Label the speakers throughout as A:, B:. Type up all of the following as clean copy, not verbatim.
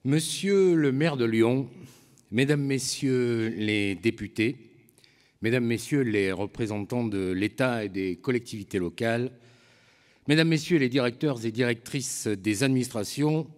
A: Monsieur le maire de Lyon, Mesdames, Messieurs les députés, Mesdames, Messieurs les représentants de l'État et des collectivités locales, Mesdames, Messieurs les directeurs et directrices des administrations,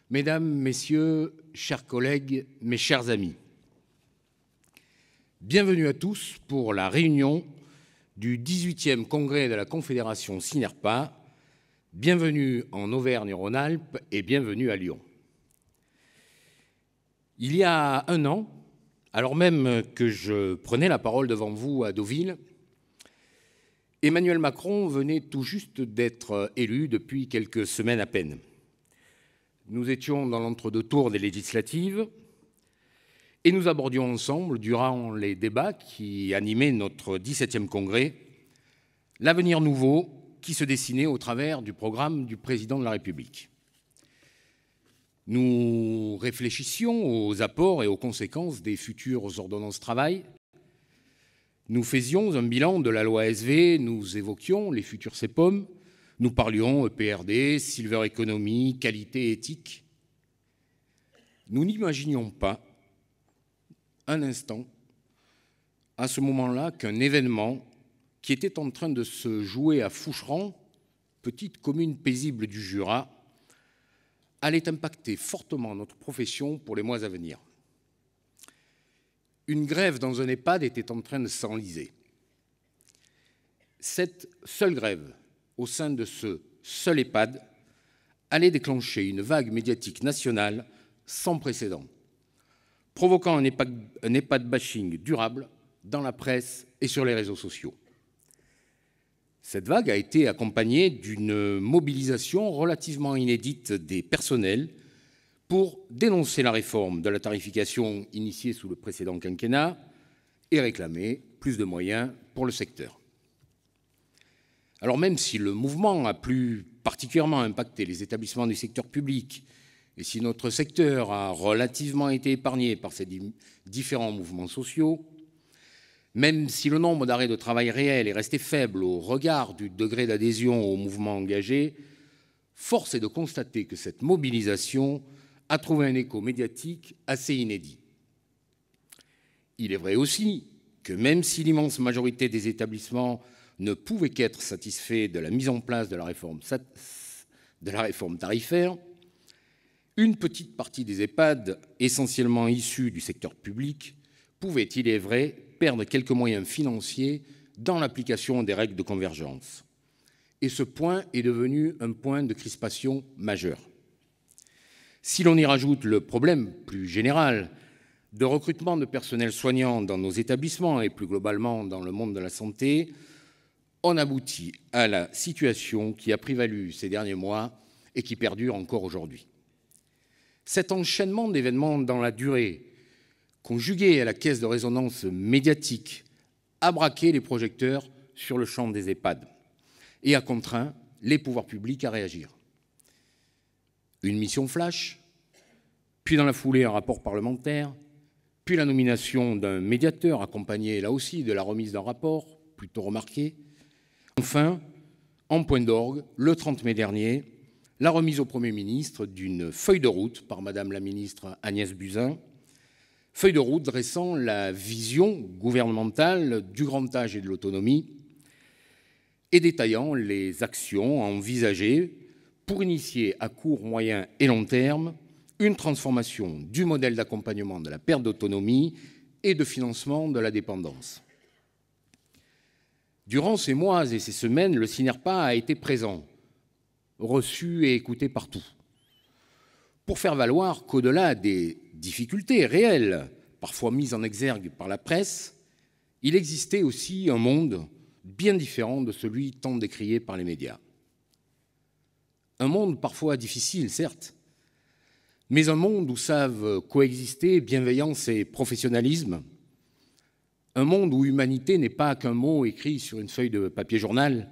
A: Mesdames, Messieurs, chers collègues, mes chers amis, bienvenue à tous pour la réunion du 18e congrès de la Confédération SINERPA. Bienvenue en Auvergne-Rhône-Alpes et bienvenue à Lyon. Il y a un an, alors même que je prenais la parole devant vous à Deauville, Emmanuel Macron venait tout juste d'être élu depuis quelques semaines à peine. Nous étions dans l'entre-deux tours des législatives et nous abordions ensemble, durant les débats qui animaient notre 17e congrès, l'avenir nouveau qui se dessinait au travers du programme du président de la République. Nous réfléchissions aux apports et aux conséquences des futures ordonnances travail. Nous faisions un bilan de la loi SV, nous évoquions les futurs CEPOM, nous parlions EPRD, Silver Economy, qualité éthique. Nous n'imaginions pas un instant, à ce moment-là, qu'un événement qui était en train de se jouer à Foucheran, petite commune paisible du Jura, allait impacter fortement notre profession pour les mois à venir. Une grève dans un EHPAD était en train de s'enliser. Cette seule grève, au sein de ce seul EHPAD, allait déclencher une vague médiatique nationale sans précédent, provoquant un EHPAD bashing durable dans la presse et sur les réseaux sociaux. Cette vague a été accompagnée d'une mobilisation relativement inédite des personnels pour dénoncer la réforme de la tarification initiée sous le précédent quinquennat et réclamer plus de moyens pour le secteur. Alors même si le mouvement a plus particulièrement impacté les établissements du secteur public et si notre secteur a relativement été épargné par ces différents mouvements sociaux, même si le nombre d'arrêts de travail réels est resté faible au regard du degré d'adhésion au mouvement engagé, force est de constater que cette mobilisation a trouvé un écho médiatique assez inédit. Il est vrai aussi que même si l'immense majorité des établissements ne pouvait qu'être satisfaits de la mise en place de la réforme tarifaire, une petite partie des EHPAD, essentiellement issus du secteur public, pouvait, il est vrai, perdre quelques moyens financiers dans l'application des règles de convergence. Et ce point est devenu un point de crispation majeur. Si l'on y rajoute le problème plus général de recrutement de personnel soignant dans nos établissements et plus globalement dans le monde de la santé, on aboutit à la situation qui a prévalu ces derniers mois et qui perdure encore aujourd'hui. Cet enchaînement d'événements dans la durée, conjugué à la caisse de résonance médiatique, a braqué les projecteurs sur le champ des EHPAD et a contraint les pouvoirs publics à réagir. Une mission flash, puis dans la foulée un rapport parlementaire, puis la nomination d'un médiateur accompagné là aussi de la remise d'un rapport, plutôt remarqué. Enfin, en point d'orgue, le 30 mai dernier, la remise au Premier ministre d'une feuille de route par Madame la ministre Agnès Buzyn, feuille de route dressant la vision gouvernementale du grand âge et de l'autonomie et détaillant les actions envisagées pour initier à court, moyen et long terme une transformation du modèle d'accompagnement de la perte d'autonomie et de financement de la dépendance. Durant ces mois et ces semaines, le SINERPA a été présent, reçu et écouté partout, pour faire valoir qu'au-delà des difficultés réelles, parfois mises en exergue par la presse, il existait aussi un monde bien différent de celui tant décrié par les médias. Un monde parfois difficile, certes, mais un monde où savent coexister bienveillance et professionnalisme, un monde où humanité n'est pas qu'un mot écrit sur une feuille de papier journal,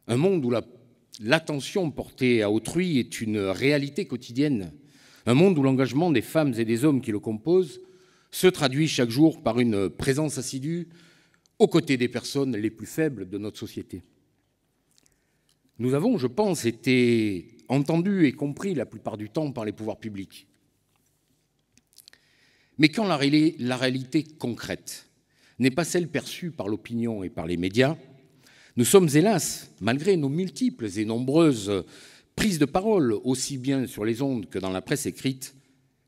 A: un monde où l'attention portée à autrui est une réalité quotidienne, un monde où l'engagement des femmes et des hommes qui le composent se traduit chaque jour par une présence assidue aux côtés des personnes les plus faibles de notre société. Nous avons, je pense, été entendus et compris la plupart du temps par les pouvoirs publics. Mais quand la réalité concrète n'est pas celle perçue par l'opinion et par les médias, nous sommes hélas, malgré nos multiples et nombreuses prises de parole, aussi bien sur les ondes que dans la presse écrite,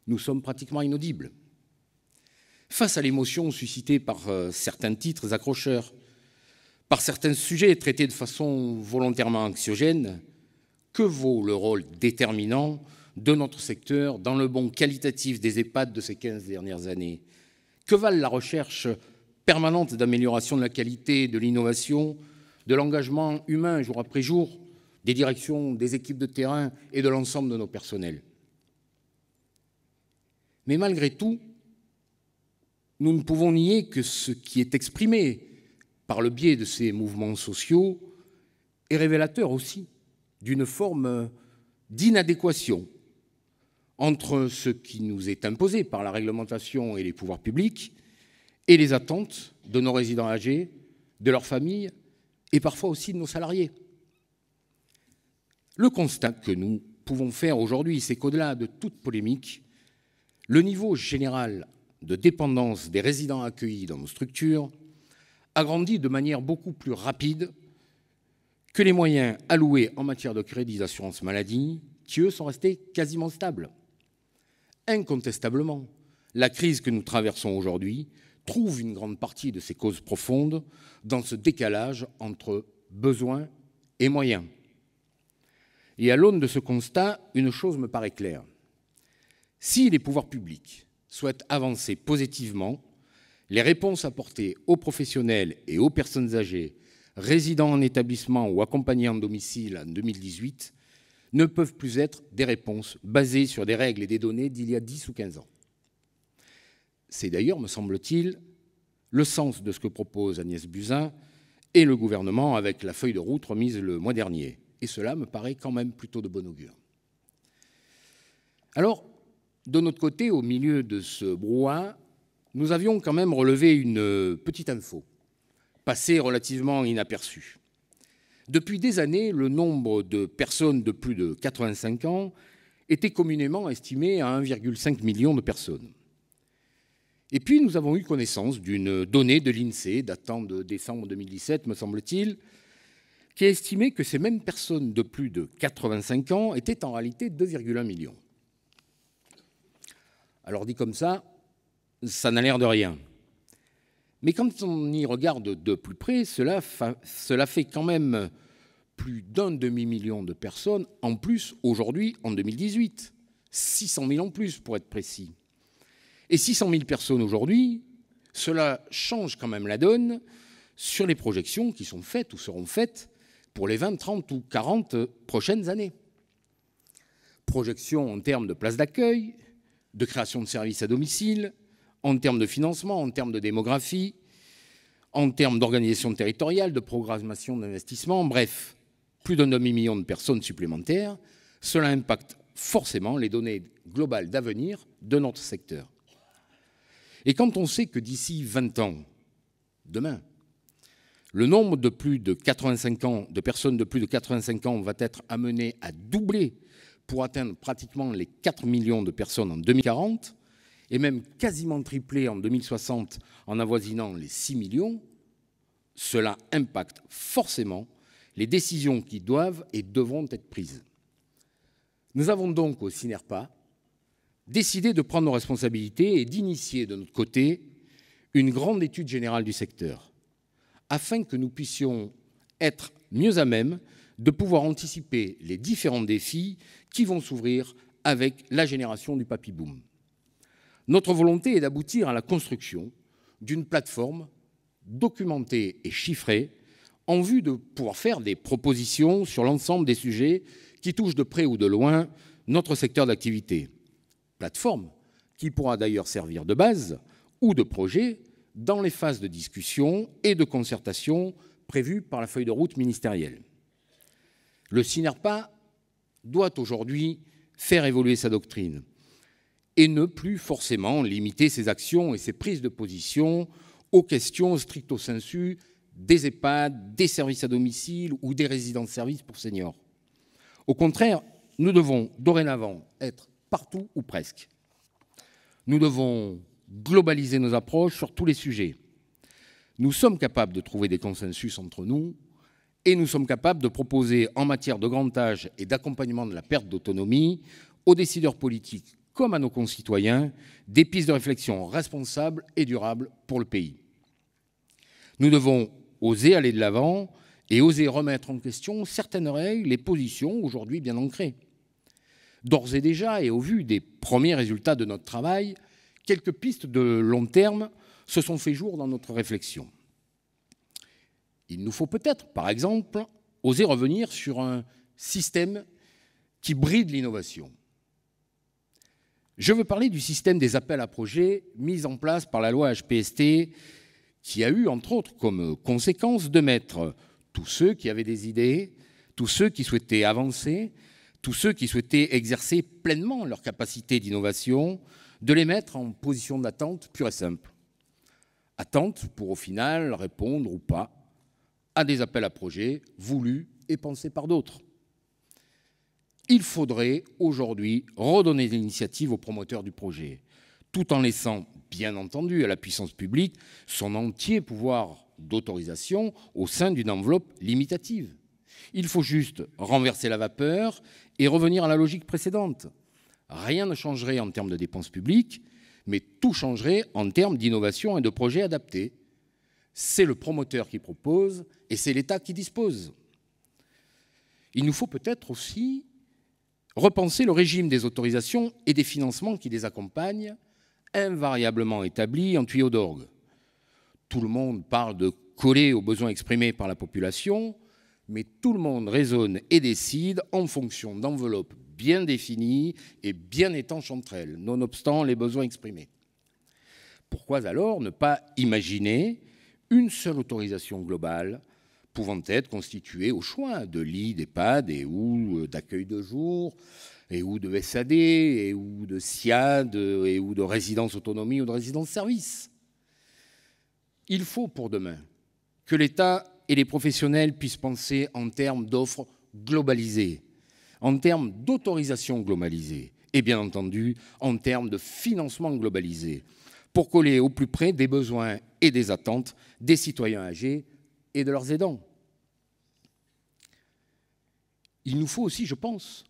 A: nous sommes pratiquement inaudibles. Face à l'émotion suscitée par certains titres accrocheurs, par certains sujets traités de façon volontairement anxiogène, que vaut le rôle déterminant de notre secteur dans le bond qualitatif des EHPAD de ces 15 dernières années? Que valent la recherche permanente d'amélioration de la qualité, de l'innovation, de l'engagement humain jour après jour, des directions, des équipes de terrain et de l'ensemble de nos personnels? Mais malgré tout, nous ne pouvons nier que ce qui est exprimé par le biais de ces mouvements sociaux est révélateur aussi d'une forme d'inadéquation entre ce qui nous est imposé par la réglementation et les pouvoirs publics et les attentes de nos résidents âgés, de leurs familles et parfois aussi de nos salariés. Le constat que nous pouvons faire aujourd'hui, c'est qu'au-delà de toute polémique, le niveau général de dépendance des résidents accueillis dans nos structures a grandi de manière beaucoup plus rapide que les moyens alloués en matière de crédits d'assurance maladie, qui, eux, sont restés quasiment stables. Incontestablement, la crise que nous traversons aujourd'hui trouve une grande partie de ses causes profondes dans ce décalage entre besoins et moyens. Et à l'aune de ce constat, une chose me paraît claire. Si les pouvoirs publics souhaitent avancer positivement, les réponses apportées aux professionnels et aux personnes âgées résidant en établissement ou accompagnés en domicile en 2018 ne peuvent plus être des réponses basées sur des règles et des données d'il y a 10 ou 15 ans. C'est d'ailleurs, me semble-t-il, le sens de ce que propose Agnès Buzyn et le gouvernement avec la feuille de route remise le mois dernier. Et cela me paraît quand même plutôt de bon augure. Alors, de notre côté, au milieu de ce brouhaha, nous avions quand même relevé une petite info, passée relativement inaperçue. Depuis des années, le nombre de personnes de plus de 85 ans était communément estimé à 1,5 million de personnes. Et puis, nous avons eu connaissance d'une donnée de l'INSEE datant de décembre 2017, me semble-t-il, qui a estimé que ces mêmes personnes de plus de 85 ans étaient en réalité 2,1 millions. Alors dit comme ça n'a l'air de rien. Mais quand on y regarde de plus près, cela fait quand même plus d'un demi-million de personnes en plus aujourd'hui, en 2018. 600 000 en plus, pour être précis. Et 600 000 personnes aujourd'hui, cela change quand même la donne sur les projections qui sont faites ou seront faites pour les 20, 30 ou 40 prochaines années. Projections en termes de places d'accueil, de création de services à domicile, en termes de financement, en termes de démographie, en termes d'organisation territoriale, de programmation d'investissement, bref, plus d'un demi-million de personnes supplémentaires, cela impacte forcément les données globales d'avenir de notre secteur. Et quand on sait que d'ici 20 ans, demain, le nombre de personnes de plus de 85 ans va être amené à doubler pour atteindre pratiquement les 4 millions de personnes en 2040, et même quasiment tripler en 2060 en avoisinant les 6 millions, cela impacte forcément les décisions qui doivent et devront être prises. Nous avons donc au CINERPA décidé de prendre nos responsabilités et d'initier de notre côté une grande étude générale du secteur, afin que nous puissions être mieux à même de pouvoir anticiper les différents défis qui vont s'ouvrir avec la génération du papy-boom. Notre volonté est d'aboutir à la construction d'une plateforme documentée et chiffrée en vue de pouvoir faire des propositions sur l'ensemble des sujets qui touchent de près ou de loin notre secteur d'activité. Plateforme qui pourra d'ailleurs servir de base ou de projet dans les phases de discussion et de concertation prévues par la feuille de route ministérielle. Le CINERPA doit aujourd'hui faire évoluer sa doctrine et ne plus forcément limiter ses actions et ses prises de position aux questions stricto sensu des EHPAD, des services à domicile ou des résidences-services pour seniors. Au contraire, nous devons dorénavant être partout ou presque. Nous devons globaliser nos approches sur tous les sujets. Nous sommes capables de trouver des consensus entre nous et nous sommes capables de proposer en matière de grand âge et d'accompagnement de la perte d'autonomie aux décideurs politiques comme à nos concitoyens des pistes de réflexion responsables et durables pour le pays. Nous devons oser aller de l'avant et oser remettre en question certaines règles et positions aujourd'hui bien ancrées. D'ores et déjà, et au vu des premiers résultats de notre travail, quelques pistes de long terme se sont fait jour dans notre réflexion. Il nous faut peut-être, par exemple, oser revenir sur un système qui bride l'innovation. Je veux parler du système des appels à projets mis en place par la loi HPST, qui a eu, entre autres, comme conséquence de mettre tous ceux qui avaient des idées, tous ceux qui souhaitaient avancer, tous ceux qui souhaitaient exercer pleinement leur capacité d'innovation, de les mettre en position d'attente pure et simple. Attente pour, au final, répondre ou pas à des appels à projets voulus et pensés par d'autres. Il faudrait aujourd'hui redonner l'initiative aux promoteurs du projet, tout en laissant, bien entendu, à la puissance publique son entier pouvoir d'autorisation au sein d'une enveloppe limitative. Il faut juste renverser la vapeur et revenir à la logique précédente. Rien ne changerait en termes de dépenses publiques, mais tout changerait en termes d'innovation et de projets adaptés. C'est le promoteur qui propose et c'est l'État qui dispose. Il nous faut peut-être aussi repenser le régime des autorisations et des financements qui les accompagnent, invariablement établis en tuyau d'orgue. Tout le monde parle de coller aux besoins exprimés par la population, mais tout le monde raisonne et décide en fonction d'enveloppes bien définies et bien étanches entre elles, nonobstant les besoins exprimés. Pourquoi alors ne pas imaginer une seule autorisation globale pouvant être constituée au choix de lits d'EHPAD et ou d'accueil de jour, et ou de SAD, et ou de SIAD, et ou de résidence autonomie ou de résidence service. Il faut pour demain que l'État et les professionnels puissent penser en termes d'offres globalisées, en termes d'autorisation globalisée, et bien entendu en termes de financement globalisé, pour coller au plus près des besoins et des attentes des citoyens âgés et de leurs aidants. Il nous faut aussi, je pense,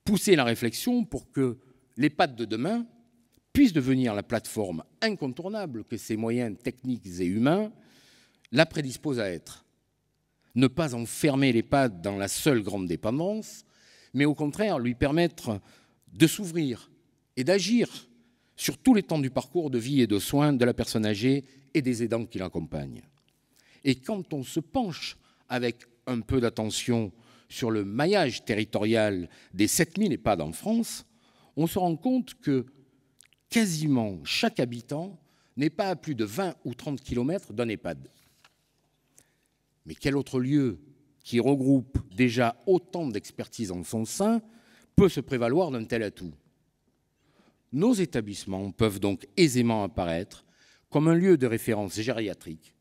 A: pousser la réflexion pour que l'EHPAD de demain puisse devenir la plateforme incontournable que ses moyens techniques et humains la prédisposent à être. Ne pas enfermer l'EHPAD dans la seule grande dépendance, mais au contraire lui permettre de s'ouvrir et d'agir sur tous les temps du parcours de vie et de soins de la personne âgée et des aidants qui l'accompagnent. Et quand on se penche avec un peu d'attention sur le maillage territorial des 7000 EHPAD en France, on se rend compte que quasiment chaque habitant n'est pas à plus de 20 ou 30 km d'un EHPAD. Mais quel autre lieu qui regroupe déjà autant d'expertise en son sein peut se prévaloir d'un tel atout? Nos établissements peuvent donc aisément apparaître comme un lieu de référence gériatrique,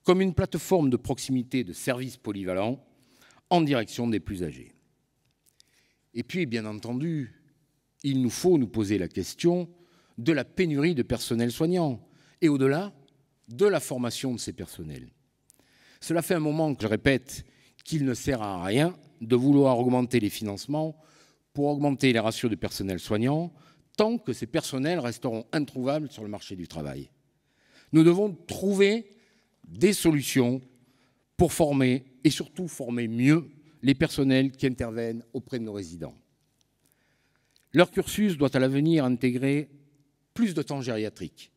A: comme une plateforme de proximité de services polyvalents en direction des plus âgés. Et puis, bien entendu, il nous faut nous poser la question de la pénurie de personnel soignant et au-delà, de la formation de ces personnels. Cela fait un moment que je répète qu'il ne sert à rien de vouloir augmenter les financements pour augmenter les ratios de personnel soignant tant que ces personnels resteront introuvables sur le marché du travail. Nous devons trouver des solutions pour former et surtout former mieux les personnels qui interviennent auprès de nos résidents. Leur cursus doit à l'avenir intégrer plus de temps gériatrique,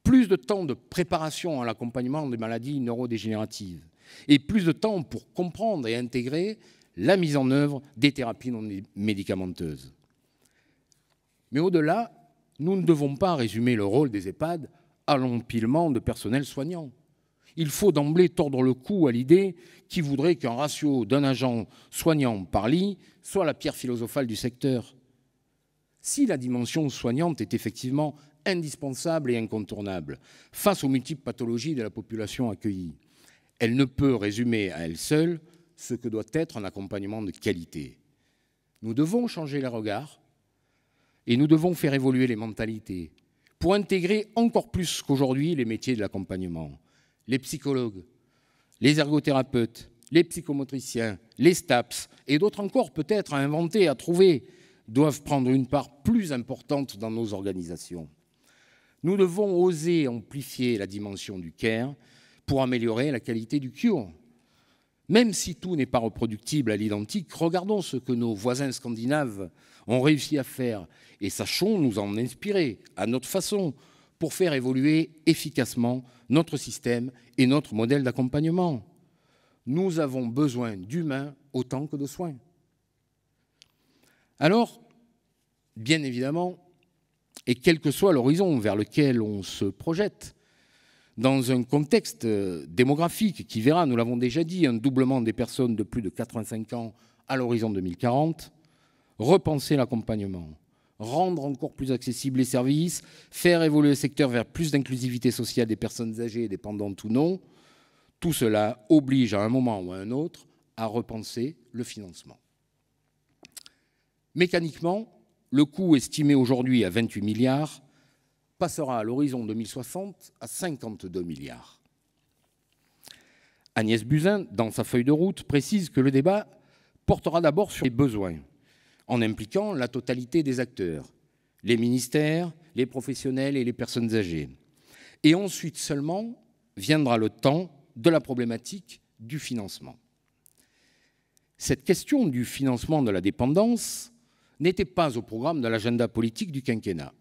A: plus de temps de préparation à l'accompagnement des maladies neurodégénératives et plus de temps pour comprendre et intégrer la mise en œuvre des thérapies non médicamenteuses. Mais au-delà, nous ne devons pas résumer le rôle des EHPAD à l'empilement de personnel soignant. Il faut d'emblée tordre le cou à l'idée qui voudrait qu'un ratio d'un agent soignant par lit soit la pierre philosophale du secteur. Si la dimension soignante est effectivement indispensable et incontournable face aux multiples pathologies de la population accueillie, elle ne peut résumer à elle seule ce que doit être un accompagnement de qualité. Nous devons changer les regards et nous devons faire évoluer les mentalités pour intégrer encore plus qu'aujourd'hui les métiers de l'accompagnement. Les psychologues, les ergothérapeutes, les psychomotriciens, les STAPS et d'autres encore peut-être à inventer, à trouver, doivent prendre une part plus importante dans nos organisations. Nous devons oser amplifier la dimension du care pour améliorer la qualité du cure. Même si tout n'est pas reproductible à l'identique, regardons ce que nos voisins scandinaves ont réussi à faire et sachons nous en inspirer à notre façon pour faire évoluer efficacement notre système et notre modèle d'accompagnement. Nous avons besoin d'humains autant que de soins. Alors, bien évidemment, et quel que soit l'horizon vers lequel on se projette, dans un contexte démographique qui verra, nous l'avons déjà dit, un doublement des personnes de plus de 85 ans à l'horizon 2040, repenser l'accompagnement, rendre encore plus accessibles les services, faire évoluer le secteur vers plus d'inclusivité sociale des personnes âgées, dépendantes ou non, tout cela oblige à un moment ou à un autre à repenser le financement. Mécaniquement, le coût estimé aujourd'hui à 28 milliards passera à l'horizon 2060 à 52 milliards. Agnès Buzyn, dans sa feuille de route, précise que le débat portera d'abord sur les besoins, en impliquant la totalité des acteurs, les ministères, les professionnels et les personnes âgées. Et ensuite seulement viendra le temps de la problématique du financement. Cette question du financement de la dépendance n'était pas au programme de l'agenda politique du quinquennat.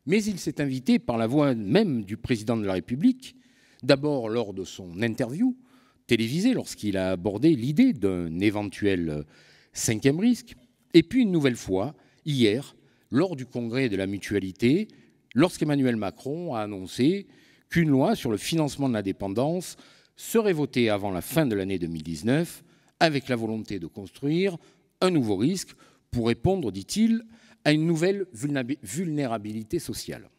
A: Mais il s'est invité par la voix même du président de la République, d'abord lors de son interview télévisée, lorsqu'il a abordé l'idée d'un éventuel cinquième risque, et puis une nouvelle fois, hier, lors du congrès de la mutualité, lorsqu'Emmanuel Macron a annoncé qu'une loi sur le financement de la dépendance serait votée avant la fin de l'année 2019, avec la volonté de construire un nouveau risque pour répondre, dit-il, à une nouvelle vulnérabilité sociale.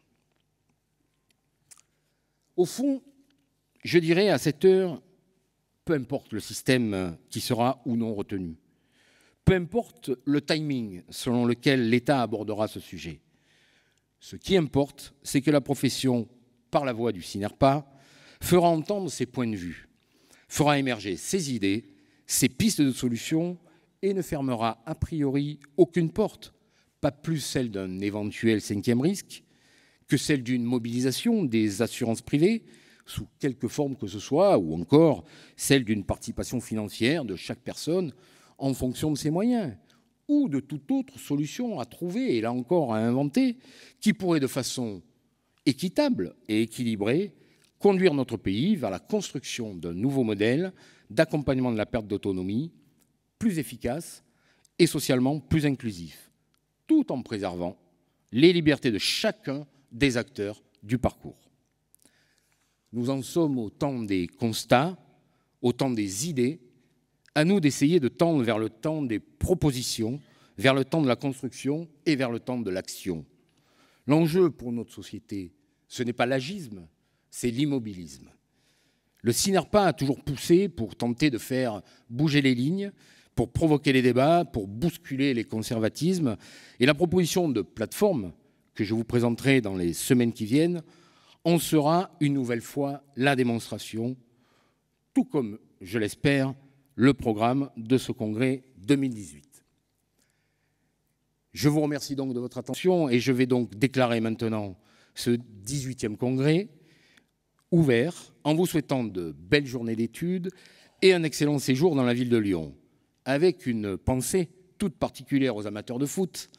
A: Au fond, je dirais à cette heure, peu importe le système qui sera ou non retenu, peu importe le timing selon lequel l'État abordera ce sujet. Ce qui importe, c'est que la profession, par la voix du SINERPA, fera entendre ses points de vue, fera émerger ses idées, ses pistes de solutions et ne fermera a priori aucune porte, pas plus celle d'un éventuel cinquième risque que celle d'une mobilisation des assurances privées, sous quelque forme que ce soit, ou encore celle d'une participation financière de chaque personne en fonction de ses moyens, ou de toute autre solution à trouver, et là encore à inventer, qui pourrait de façon équitable et équilibrée conduire notre pays vers la construction d'un nouveau modèle d'accompagnement de la perte d'autonomie plus efficace et socialement plus inclusif, tout en préservant les libertés de chacun des acteurs du parcours. Nous en sommes au temps des constats, au temps des idées, à nous d'essayer de tendre vers le temps des propositions, vers le temps de la construction et vers le temps de l'action. L'enjeu pour notre société, ce n'est pas l'agisme, c'est l'immobilisme. Le SINERPA a toujours poussé pour tenter de faire bouger les lignes, pour provoquer les débats, pour bousculer les conservatismes. Et la proposition de plateforme que je vous présenterai dans les semaines qui viennent en sera une nouvelle fois la démonstration, tout comme, je l'espère, le programme de ce congrès 2018. Je vous remercie donc de votre attention et je vais donc déclarer maintenant ce 18e congrès ouvert en vous souhaitant de belles journées d'études et un excellent séjour dans la ville de Lyon, avec une pensée toute particulière aux amateurs de foot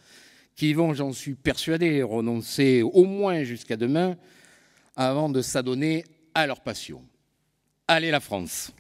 A: qui vont, j'en suis persuadé, renoncer au moins jusqu'à demain avant de s'adonner à leur passion. Allez la France!